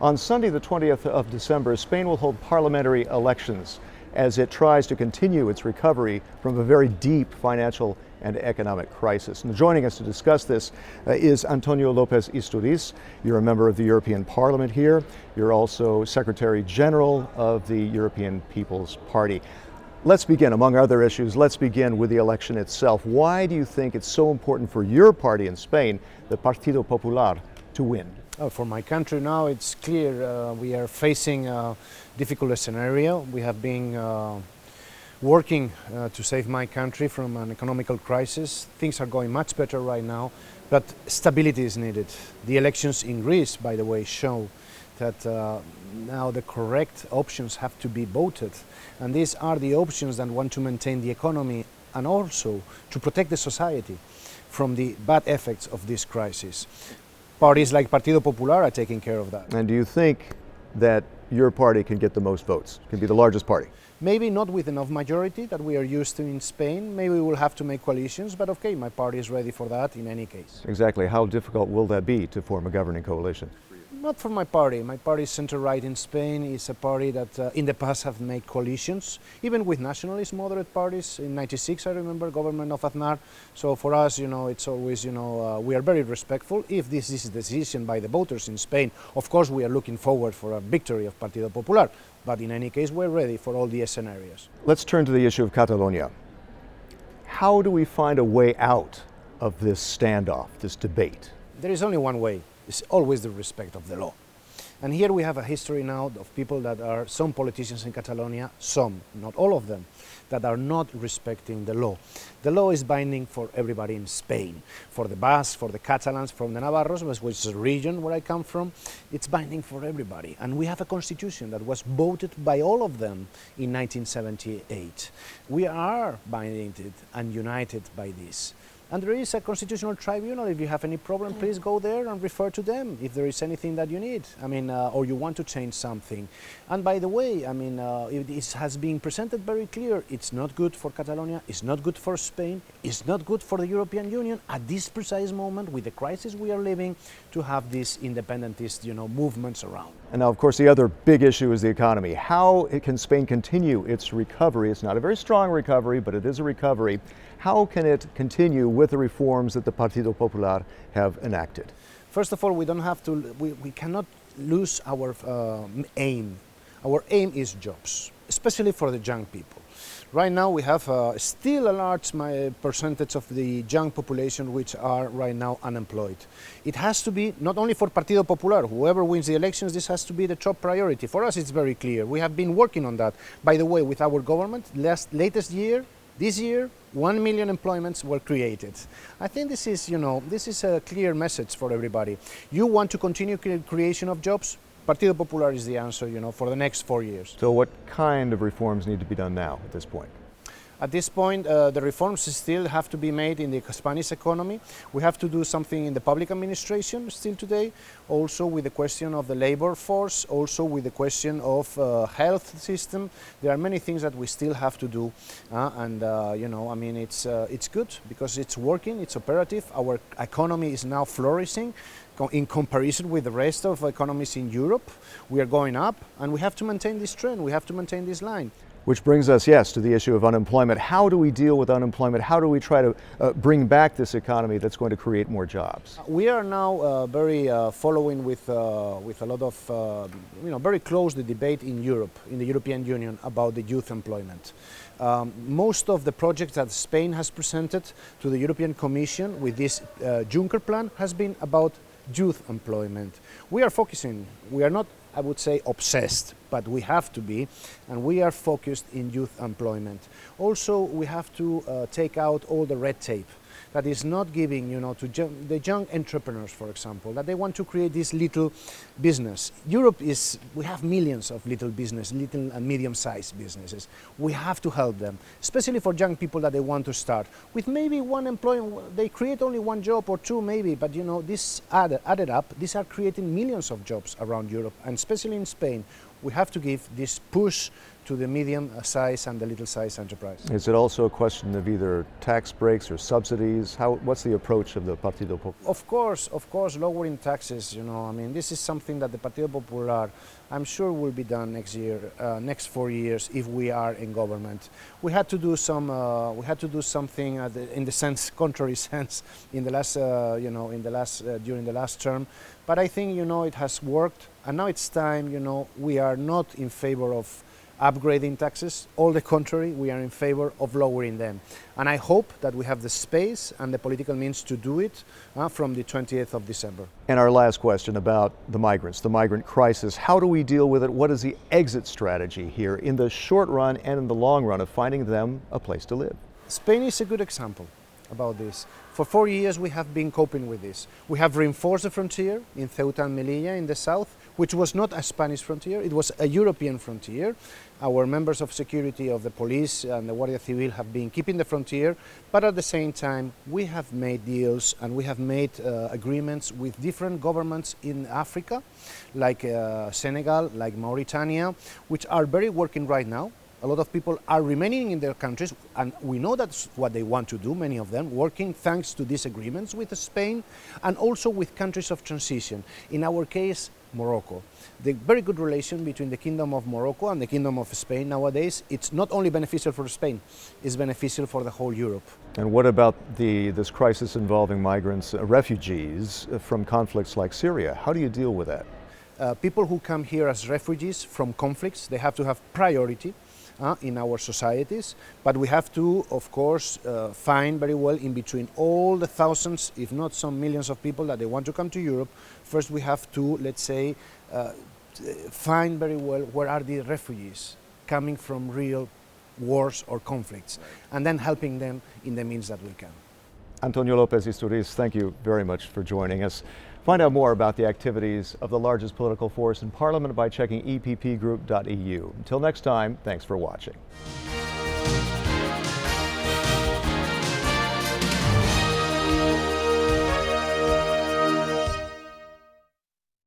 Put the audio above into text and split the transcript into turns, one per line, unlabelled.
On Sunday, the 20th of December, Spain will hold parliamentary elections as it tries to continue its recovery from a very deep financial and economic crisis. And joining us to discuss this is Antonio López-Istúriz. You're a member of the European Parliament here. You're also Secretary General of the European People's Party. Let's begin, among other issues, let's begin with the election itself. Why do you think it's so important for your party in Spain, the Partido Popular, to win?
For my country now, it's clear we are facing a difficult scenario. We have been working to save my country from an economical crisis. Things are going much better right now, but stability is needed. The elections in Greece, by the way, show that now the correct options have to be voted. And these are the options that want to maintain the economy and also to protect the society from the bad effects of this crisis. Parties like Partido Popular are taking care of that.
And do you think that your party can get the most votes, can be the largest party?
Maybe not with enough majority that we are used to in Spain. Maybe we will have to make coalitions, but okay, my party is ready for that in any case.
Exactly. How difficult will that be to form a governing coalition?
Not for my party. My party is center-right in Spain. It's a party that in the past have made coalitions, even with nationalist moderate parties. In '96, I remember, government of Aznar. So for us, it's always, we are very respectful. If this is a decision by the voters in Spain, of course, we are looking forward for a victory of Partido Popular. But in any case, we're ready for all the scenarios.
Let's turn to the issue of Catalonia. How do we find a way out of this standoff, this debate?
There is only one way. It's always the respect of the law. And here we have a history now of people that are, some politicians in Catalonia, some, not all of them, that are not respecting the law. The law is binding for everybody in Spain, for the Basques, for the Catalans, from the Navarros, which is a region where I come from. It's binding for everybody. And we have a constitution that was voted by all of them in 1978. We are binded and united by this. And there is a constitutional tribunal. If you have any problem, please go there and refer to them if there is anything that you need, or you want to change something. And by the way, it has been presented very clear. It's not good for Catalonia, it's not good for Spain, it's not good for the European Union at this precise moment with the crisis we are living to have these independentist, movements around.
And now, of course, the other big issue is the economy. How can Spain continue its recovery? It's not a very strong recovery, but it is a recovery. How can it continue with the reforms that the Partido Popular have enacted?
First of all, we cannot lose our aim. Our aim is jobs, especially for the young people. Right now we have still a large percentage of the young population which are right now unemployed. It has to be not only for Partido Popular, whoever wins the elections, this has to be the top priority. For us it's very clear. We have been working on that. By the way, with our government, this year, 1 million employments were created. I think this is a clear message for everybody. You want to continue creation of jobs? Partido Popular is the answer, for the next 4 years.
So what kind of reforms need to be done now at this point?
At this point, the reforms still have to be made in the Spanish economy. We have to do something in the public administration still today, also with the question of the labor force, also with the question of health system. There are many things that we still have to do, it's good because it's working, it's operative. Our economy is now flourishing in comparison with the rest of economies in Europe. We are going up, and we have to maintain this trend, we have to maintain this line.
Which brings us, yes, to the issue of unemployment. How do we deal with unemployment? How do we try to bring back this economy that's going to create more jobs?
We are now very following with a lot of, very close the debate in Europe, in the European Union, about the youth employment. Most of the projects that Spain has presented to the European Commission with this Juncker plan has been about youth employment. We are focusing, we are not, I would say, obsessed, but we have to be, and we are focused in youth employment. Also, we have to take out all the red tape that is not giving, to the young entrepreneurs, for example, that they want to create this little business. We have millions of little and medium-sized businesses. We have to help them, especially for young people that they want to start. With maybe one employee, they create only one job or two maybe, but this added up, these are creating millions of jobs around Europe, and especially in Spain. We have to give this push to the medium size and the little size enterprise.
Is it also a question of either tax breaks or subsidies? What's the approach of the Partido Popular?
Of course, lowering taxes, I mean, this is something that the Partido Popular, I'm sure, will be done next year, next 4 years, if we are in government. We had to do something in the contrary sense, in the last, during the last term. But I think, it has worked, and now it's time, we are not in favor of upgrading taxes. All the contrary, we are in favor of lowering them. And I hope that we have the space and the political means to do it from the 20th of December.
And our last question about the migrants, the migrant crisis. How do we deal with it? What is the exit strategy here in the short run and in the long run of finding them a place to live?
Spain is a good example about this. For 4 years we have been coping with this. We have reinforced the frontier in Ceuta and Melilla in the south, which was not a Spanish frontier, it was a European frontier. Our members of security of the police and the Guardia Civil have been keeping the frontier, but at the same time we have made deals and we have made agreements with different governments in Africa, like Senegal, like Mauritania, which are very working right now. A lot of people are remaining in their countries, and we know that's what they want to do, many of them, working thanks to these agreements with Spain and also with countries of transition. In our case, Morocco. The very good relation between the Kingdom of Morocco and the Kingdom of Spain nowadays, it's not only beneficial for Spain, it's beneficial for the whole Europe.
And what about this crisis involving migrants, refugees from conflicts like Syria? How do you deal with that?
People who come here as refugees from conflicts, they have to have priority in our societies, but we have to, of course, find very well in between all the thousands, if not some millions of people that they want to come to Europe. First we have to, let's say, find very well where are the refugees coming from real wars or conflicts, and then helping them in the means that we can.
Antonio López-Istúriz, thank you very much for joining us. Find out more about the activities of the largest political force in Parliament by checking eppgroup.eu. Until next time, thanks for watching.